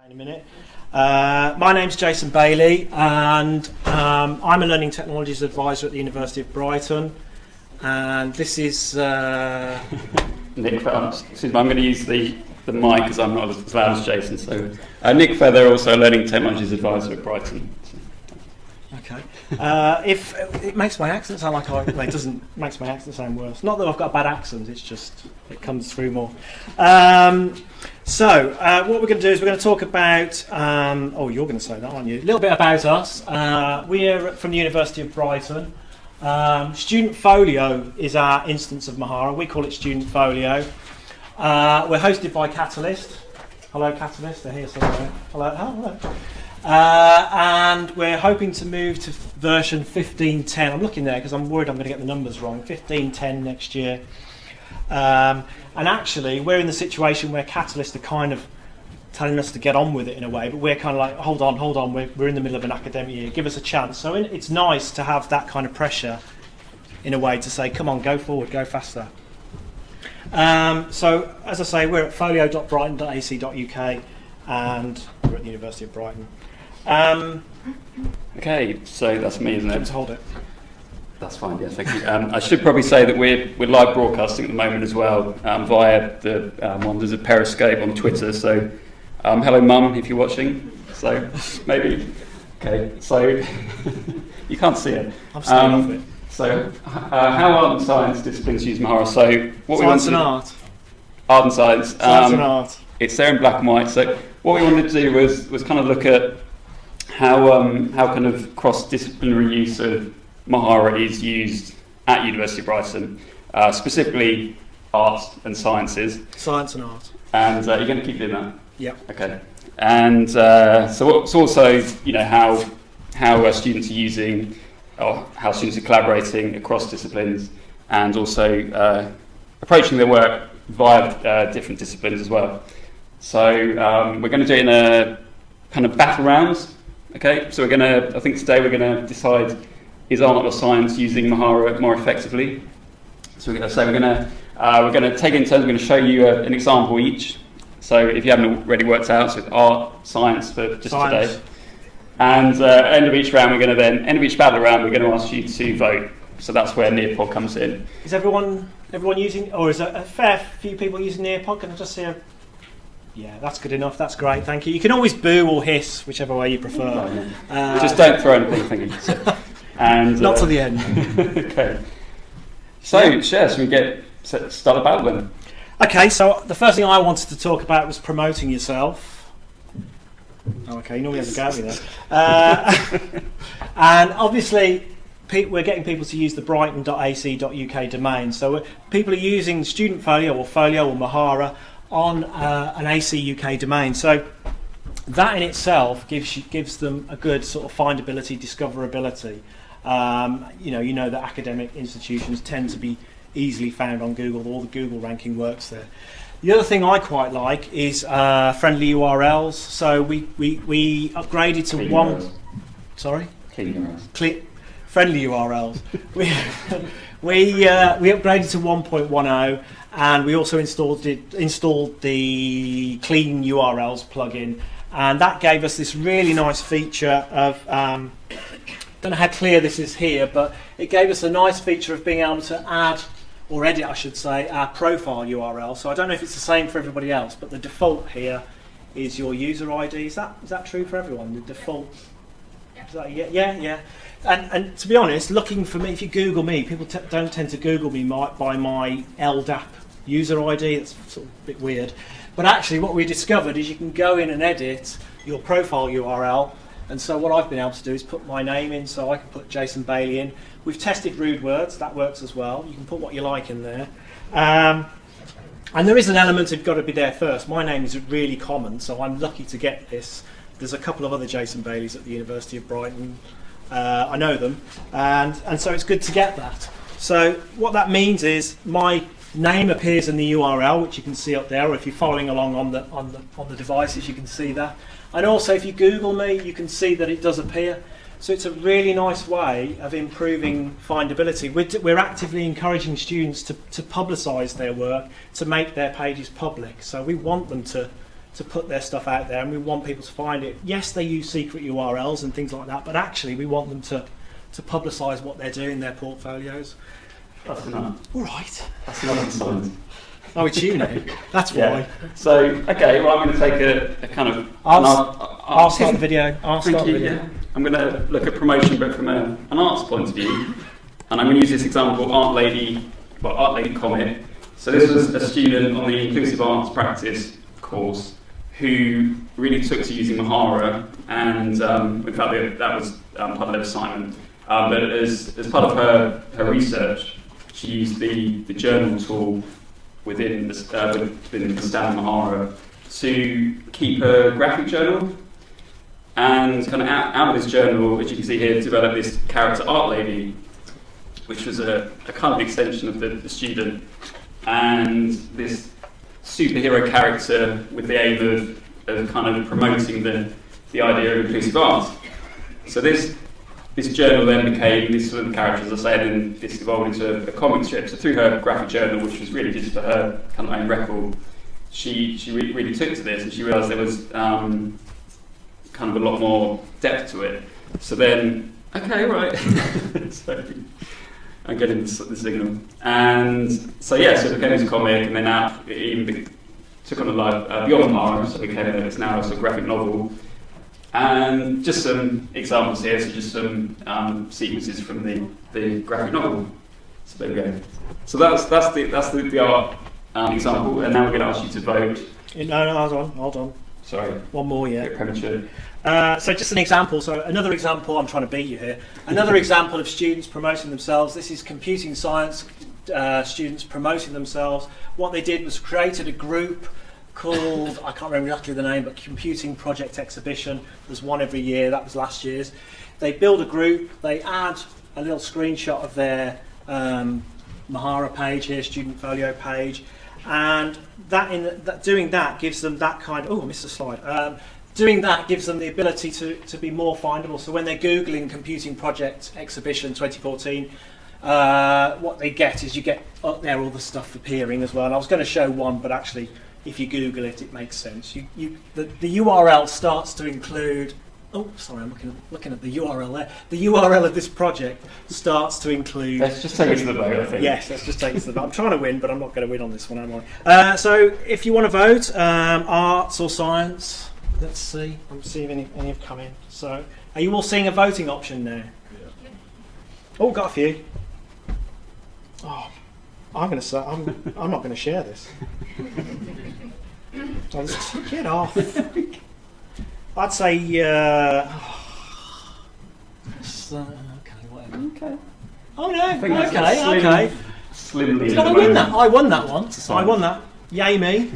In a minute. My name's Jason Bailey, and I'm a Learning Technologies Advisor at the University of Brighton. And this is Nick. I'm going to use the mic because I'm not as loud as Jason. So Nick Feather, also a Learning Technologies Advisor at Brighton. Okay. If it makes my accent sound like well, it doesn't makes my accent sound worse. Not that I've got a bad accent; it's just it comes through more. So what we're going to do is we're going to talk about. Oh, you're going to say that, aren't you? A little bit about us. We're from the University of Brighton. Student Folio is our instance of Mahara. We call it Student Folio. We're hosted by Catalyst. Hello, Catalyst. They're here somewhere. Hello. Oh, hello. And we're hoping to move to version 15.10. I'm looking there because I'm worried I'm going to get the numbers wrong. 15.10 next year. And actually, we're in the situation where Catalyst are kind of telling us to get on with it in a way, but we're kind of like, hold on, we're in the middle of an academic year, give us a chance. So it's nice to have that kind of pressure in a way to say, come on, go forward, go faster. So, as I say, we're at folio.brighton.ac.uk and we're at the University of Brighton. Okay, so that's me, isn't it? Just hold it. That's fine, yeah, thank you. I should probably say that we're live broadcasting at the moment as well via the wonders of Periscope on Twitter. So, hello, Mum, if you're watching. So, maybe. Okay, so you can't see it. I'm staying off it. So, how art and science disciplines use Mahara? So, what science we and want to, art. Art and science. Science and art. It's there in black and white. So, what we wanted to do was kind of look at how kind of cross-disciplinary use of Mahara is used at University of Brighton, specifically art and sciences. Science and art. And you're going to keep doing that? Yep. Okay. And so it's also, how students are using, or how students are collaborating across disciplines, and also approaching their work via different disciplines as well. So we're going to do it in a kind of battle rounds. Okay. So I think today we're going to decide, is art or science using Mahara more effectively? So we're going to take it in turns. We're going to show you an example each. So if you haven't already worked out, so it's art, science for just science. Today. And end of each round, end of each battle round, we're going to ask you to vote. So that's where Nearpod comes in. Is everyone using, or is there a fair few people using Nearpod? Can I just see a... Yeah, that's good enough. That's great. Thank you. You can always boo or hiss, whichever way you prefer. Just don't throw anything, thank you. So, and not to the end. Okay. So, should we start a battle then? Okay, so the first thing I wanted to talk about was promoting yourself. Oh, okay, you normally have to go with that. And obviously, we're getting people to use the brighton.ac.uk domain. So people are using Student Folio or Mahara on an AC UK domain. So that in itself gives them a good sort of findability, discoverability. You know that academic institutions tend to be easily found on Google. All the Google ranking works there. The other thing I quite like is friendly URLs. So we upgraded to one. URLs. Sorry. Clean URLs. Friendly URLs. we upgraded to 1.10, and we also installed the Clean URLs plugin, and that gave us this really nice feature of. Don't know how clear this is here, but it gave us a nice feature of being able to add, or edit I should say, our profile URL. So I don't know if it's the same for everybody else, but the default here is your user ID. Is that true for everyone? The default? Is that, yeah. And to be honest, looking for me, if you Google me, people don't tend to Google me by my LDAP user ID. That's sort of a bit weird. But actually what we discovered is you can go in and edit your profile URL. And so what I've been able to do is put my name in, so I can put Jason Bailey in. We've tested rude words, that works as well. You can put what you like in there. And there is an element of got to be there first. My name is really common, so I'm lucky to get this. There's a couple of other Jason Baileys at the University of Brighton. I know them, and so it's good to get that. So what that means is my name appears in the URL, which you can see up there, or if you're following along on the devices, you can see that. And also, if you Google me, you can see that it does appear. So it's a really nice way of improving findability. We're actively encouraging students to publicise their work, to make their pages public. So we want them to to put their stuff out there, and we want people to find it. Yes, they use secret URLs and things like that, but actually we want them to publicise what they're doing in their portfolios. That's enough. All right. That's enough science. Oh, it's you now. That's why. So, okay, well, I'm going to take a kind of... I'll start the video. Thank you. Yeah. I'm going to look at promotion, but from an arts point of view. And I'm going to use this example, Art Lady Comet. So this was a student on the Inclusive Arts Practice course who really took to using Mahara, and in fact that was part of their assignment. But as part of her research, she used the journal tool within the standard Mahara to keep a graphic journal, and kind of out of this journal, as you can see here, developed this character Art Lady, which was a kind of extension of the student, and this superhero character with the aim of kind of promoting the idea of inclusive art. So this journal then became this sort of character, as I said, and this evolved into a comic strip. So through her graphic journal, which was really just for her kind of own record, she really took to this, and she realised there was kind of a lot more depth to it. So then, okay, right. So I'm getting the signal. And so yeah, so it became this comic, and then it even took on a life beyond Mahara, so it became it's now a sort of graphic novel. And just some examples here, so just some sequences from the graphic novel. So there we go. So that's the art example, and now we're going to ask you to vote. No, hold on. Sorry. One more, yeah. Premature. So just an example, so another example, I'm trying to beat you here, another example of students promoting themselves. This is computing science students promoting themselves. What they did was created a group called, I can't remember exactly the name, but Computing Project Exhibition. There's one every year, that was last year's. They build a group, they add a little screenshot of their Mahara page here, student folio page, and doing that gives them that kind of, oh, I missed a slide. Doing that gives them the ability to be more findable. So when they're Googling Computing Project Exhibition 2014, what they get is you get up there all the stuff appearing as well. And I was going to show one, but actually, if you Google it, it makes sense. The URL starts to include, oh, sorry, I'm looking at the URL there. The URL of this project starts to include... Let's just take it to the vote, I think. Yes, let's just take it to the vote. I'm trying to win, but I'm not going to win on this one, am I? So if you want to vote, arts or science... Let's see. I'm seeing any have come in. So, are you all seeing a voting option now? Yeah. Oh, got a few. Oh, I'm going to say I'm not going to share this. So get off. I'd say. Okay, whatever. Okay. Oh no. Okay. Slimly. Did I win that? I won that one. I won that. Yay me.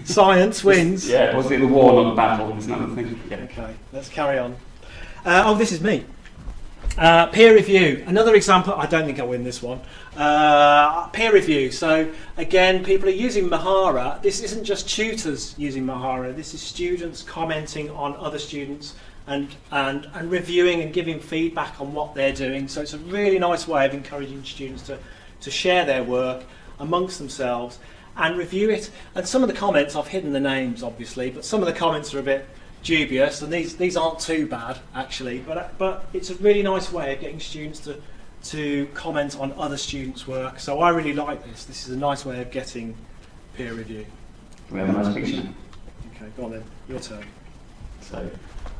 Science wins. Yeah, was it the war, not the battle? Isn't that the thing? Yeah. Okay, let's carry on. This is me. Peer review. Another example. I don't think I win this one. Peer review. So again, people are using Mahara. This isn't just tutors using Mahara. This is students commenting on other students and reviewing and giving feedback on what they're doing. So it's a really nice way of encouraging students to share their work amongst themselves and review it. And some of the comments, I've hidden the names obviously, but some of the comments are a bit dubious, and these aren't too bad actually, but it's a really nice way of getting students to comment on other students' work. So I really like this. This is a nice way of getting peer review. We have a nice picture. Okay, go on then, your turn. So,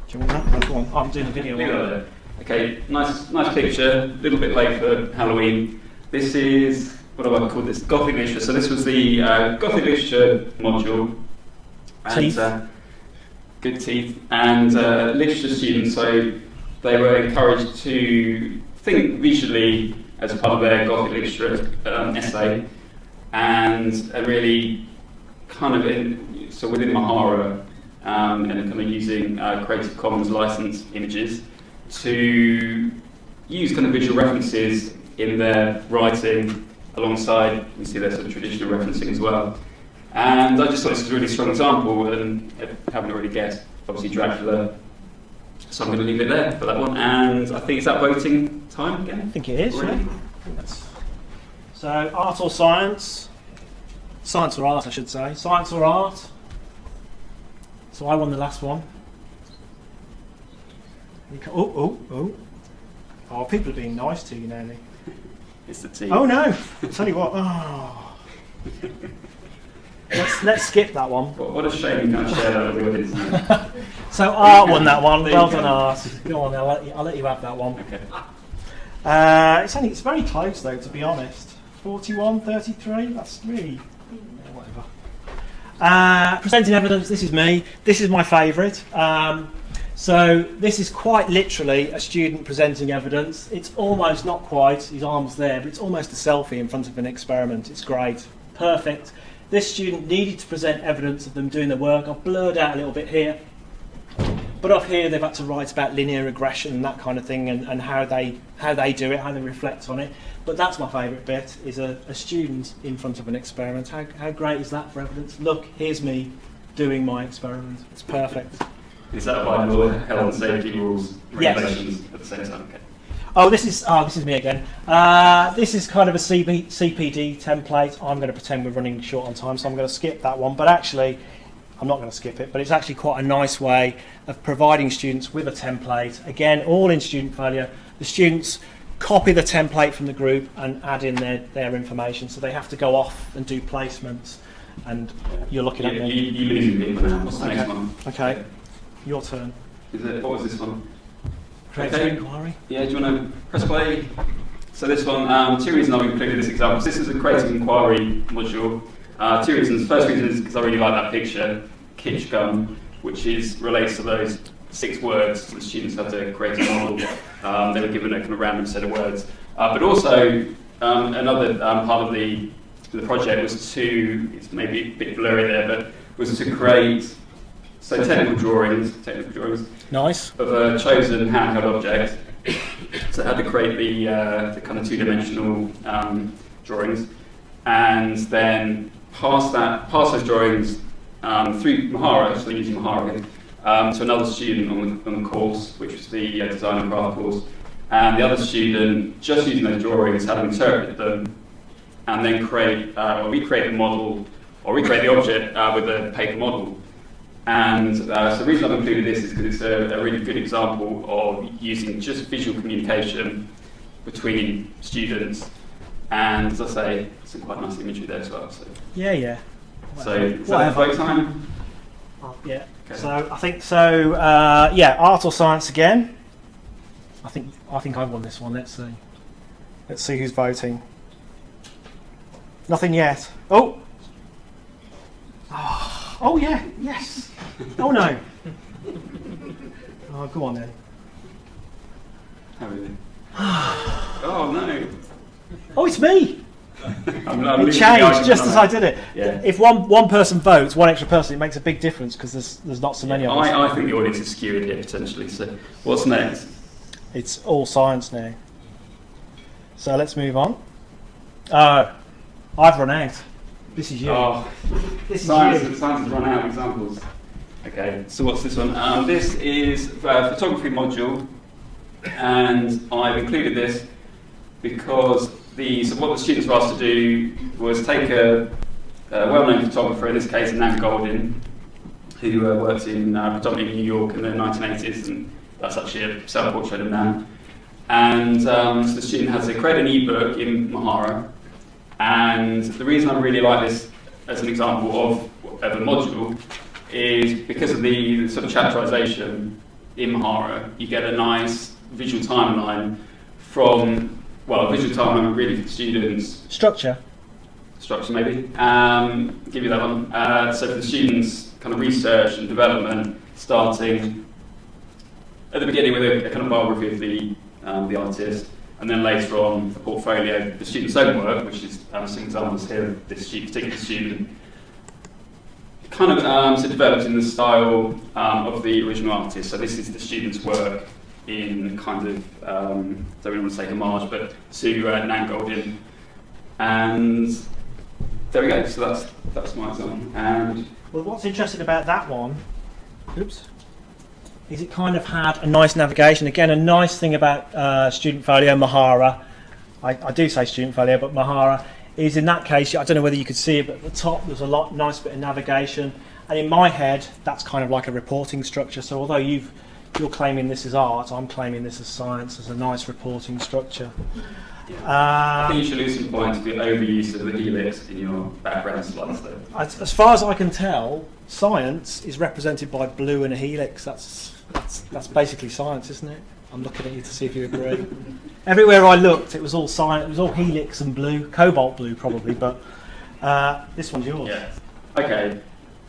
do you want that? Go on. I'm doing a video. Okay, nice picture. A little bit late for Halloween. This is, what do I call this? Gothic literature. So this was the Gothic literature module. Teeth. Good teeth. And literature students, so they were encouraged to think visually as part of their Gothic literature essay, and really kind of within Mahara, and kind of using Creative Commons licensed images to use kind of visual references in their writing alongside, you can see their sort of traditional referencing as well. And I just thought this was a really strong example, and if you haven't already guessed, obviously Dracula. So I'm going to leave it there for that one. And I think it's that voting time again. I think it is. Already? Yeah. So art or science? Science or art, I should say. Science or art. So I won the last one. Oh, people are being nice to you, Nanny. It's the team. Oh no! I'll tell you what. Oh. Let's skip that one. What a shame you can't share that with the audience. So art won that one. There you Well go. done, art. Go on, I'll let you have that one. Okay. It's very close though, to be honest. 41-33. That's really whatever. Presenting evidence. This is me. This is my favourite. So this is quite literally a student presenting evidence. It's almost, not quite, his arm's there, but it's almost a selfie in front of an experiment. It's great. Perfect. This student needed to present evidence of them doing their work. I've blurred out a little bit here. But up here they've had to write about linear regression and that kind of thing, and how they do it, how they reflect on it. But that's my favourite bit, is a student in front of an experiment. How great is that for evidence? Look, here's me doing my experiment. It's perfect. Is that by law, health and safety rules, Yes. regulations at the same time? Okay. Oh, this is me again. This is kind of a CPD template. I'm going to pretend we're running short on time, so I'm going to skip that one. But actually, I'm not going to skip it. But it's actually quite a nice way of providing students with a template. Again, all in student failure. The students copy the template from the group and add in their information. So they have to go off and do placements. And you're looking at me. You losing people now. What's the next one? Okay, your turn. What was this one? Creative Okay. inquiry. Yeah, do you want to press play? So this one, two reasons I've included this example. This is a creative inquiry module. Two reasons. First reason is because I really like that picture, kitsch gum, which relates to those 6 words the students had to create a model. They were given a kind of random set of words. But also, another part of the project was it's maybe a bit blurry there, but was to create technical drawings Nice. of a chosen handheld object. So I had to create the kind of 2-dimensional drawings, and then pass those drawings through Mahara, so using Mahara again, to another student on the course, which was the design and craft course. And the other student, just using those drawings, had to interpret them and then recreate the model, or recreate the object with a paper model. And so the reason I've included this is because it's a really good example of using just visual communication between students, and as I say, some quite nice imagery there as well. So, Yeah. so is that vote time? Yeah. Okay. So I think so. Art or science again. I think I won this one. Let's see who's voting. Nothing yet. Oh yeah. Yes. Oh no. Oh, go on then. How are you? Oh no. Oh, it's me. I'm It losing the changed argument, just as I aren't did it. Yeah. If one person votes, one extra person, it makes a big difference because there's not so many of us. I think the audience is skewed here potentially. So what's next? It's all science now. So let's move on. I've run out. This is you. Oh, This is science you. has run out of examples. Okay, so what's this one? This is a photography module, and I've included this because what the students were asked to do was take a well-known photographer, in this case Nan Goldin, who worked in predominantly New York in the 1980s, and that's actually a self-portrait of Nan. And so the student has to create an ebook in Mahara, and the reason I really like this as an example of a module is because of the sort of chapterization in Mahara. You get a nice visual timeline a visual timeline really for the students. Structure Maybe. Give you that one. So for the students, kind of research and development, starting at the beginning with a kind of biography of the artist, and then later on a portfolio of the student's own work, which is some examples here of this particular student. Kind of developed in the style of the original artist. So this is the student's work in kind of, don't really want to say homage, but to Nan Goldin. And there we go, so that's my example. And Well, what's interesting about that one, is it kind of had a nice navigation. Again, a nice thing about student folio, Mahara. I do say student folio, but Mahara is in that case, I don't know whether you could see it, but at the top there's a nice bit of navigation. And in my head, that's kind of like a reporting structure. So although you're claiming this as art, I'm claiming this as science, as a nice reporting structure. I think you should lose some points for the overuse of the helix in your background slides, though. As far as I can tell, science is represented by blue and a helix. That's basically science, isn't it? I'm looking at you to see if you agree. Everywhere I looked, it was all science. It was all helix and blue, cobalt blue probably, but this one's yours. Yeah. Okay.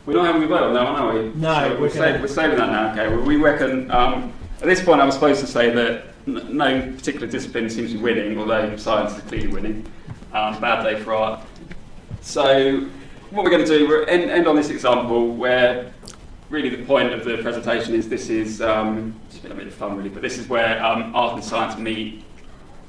We're not having a vote on that one, are we? No, we're saving that now. Okay. Well, we reckon. At this point, I was supposed to say that no particular discipline seems to be winning, although science is clearly winning. Bad day for art. So what we're going to do, we're end on this example where really the point of the presentation is this is just a bit of fun really, but this is where art and science meet.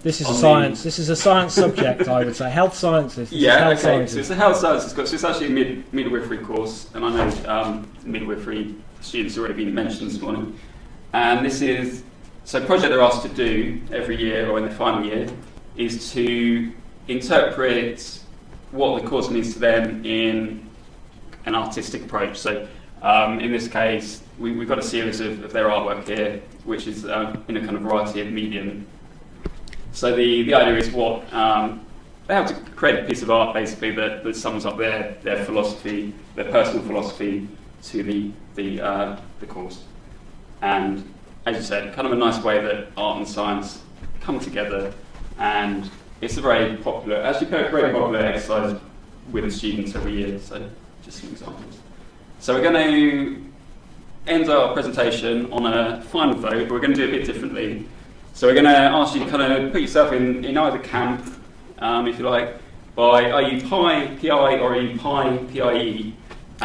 This is a science. This is a science subject, I would say. Health sciences. Sciences. So it's a health sciences course. So it's actually a midwifery course, and I know midwifery students have already been mentioned this morning. And this is so a project they're asked to do every year or in the final year is to interpret what the course means to them in an artistic approach. So in this case, we've got a series of their artwork here, which is in a kind of variety of medium. So the idea is what they have to create a piece of art basically that sums up their philosophy, their personal philosophy to the course. And as you said, kind of a nice way that art and science come together, and it's a very popular exercise with the students every year. So just some examples. So we're going to end our presentation on a final vote, but we're going to do it a bit differently. So we're going to ask you to kind of put yourself in either camp, if you like, by are you Pi, PI, or are you Pi, PIE?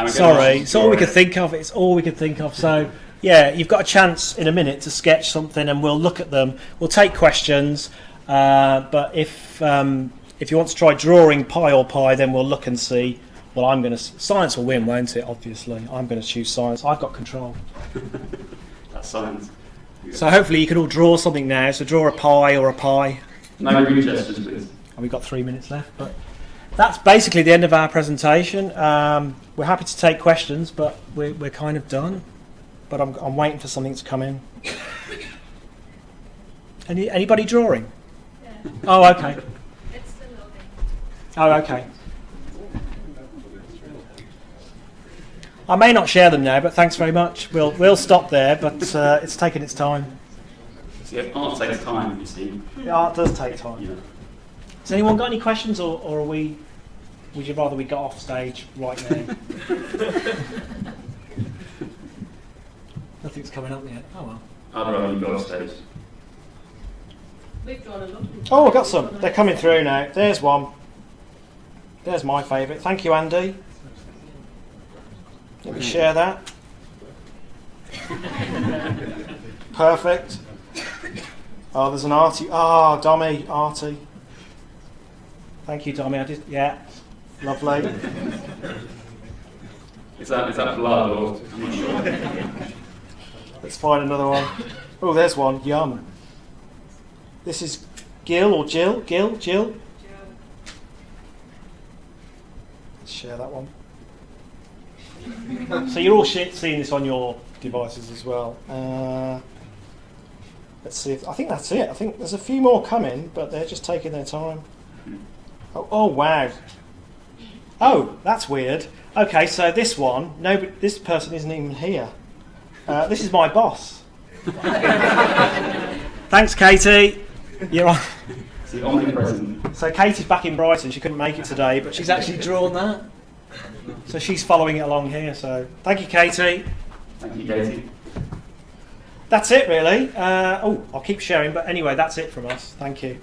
Sorry, it's all we could think of. It's all we could think of. So, yeah, you've got a chance in a minute to sketch something, and we'll look at them. We'll take questions, but if you want to try drawing Pi or Pi, then we'll look and see. Well, science will win, won't it? Obviously, I'm going to choose science. I've got control. That's science. So hopefully you can all draw something now. So draw a Pi or a Pi. No group gestures, please. And we've got 3 minutes left, but that's basically the end of our presentation. We're happy to take questions, but we're kind of done. But I'm waiting for something to come in. Anybody drawing? Yeah. Oh, okay. It's still loading. Oh, okay. I may not share them now, but thanks very much. We'll stop there, but it's taken its time. See, art takes time, you see. The art does take time. Yeah. Has anyone got any questions, or are we? Would you rather we got off stage right now? Nothing's coming up yet. Oh well. I'd rather you go off stage. We've drawn a lot. Oh, I've got some. They're coming through now. There's one. There's my favourite. Thank you, Andy. Let me share that. Perfect. Oh, there's an Artie. Ah, Dommy, Artie. Thank you, Dommy. Yeah, lovely. Is that blood or? I'm not sure. Let's find another one. Oh, there's one. Yum. This is Gil or Jill. Jill. Let's share that one. So you're all seeing this on your devices as well. Let's see. I think that's it. I think there's a few more coming, but they're just taking their time. Oh wow. Oh, that's weird. Okay, so this one, this person isn't even here. This is my boss. Thanks, Katie. You're on. It's the omnipresent. So Katie's back in Brighton. She couldn't make it today, but she's actually drawn that. So she's following it along here. So thank you, Katie. Thank you, Katie. That's it, really. I'll keep sharing, but anyway, that's it from us. Thank you.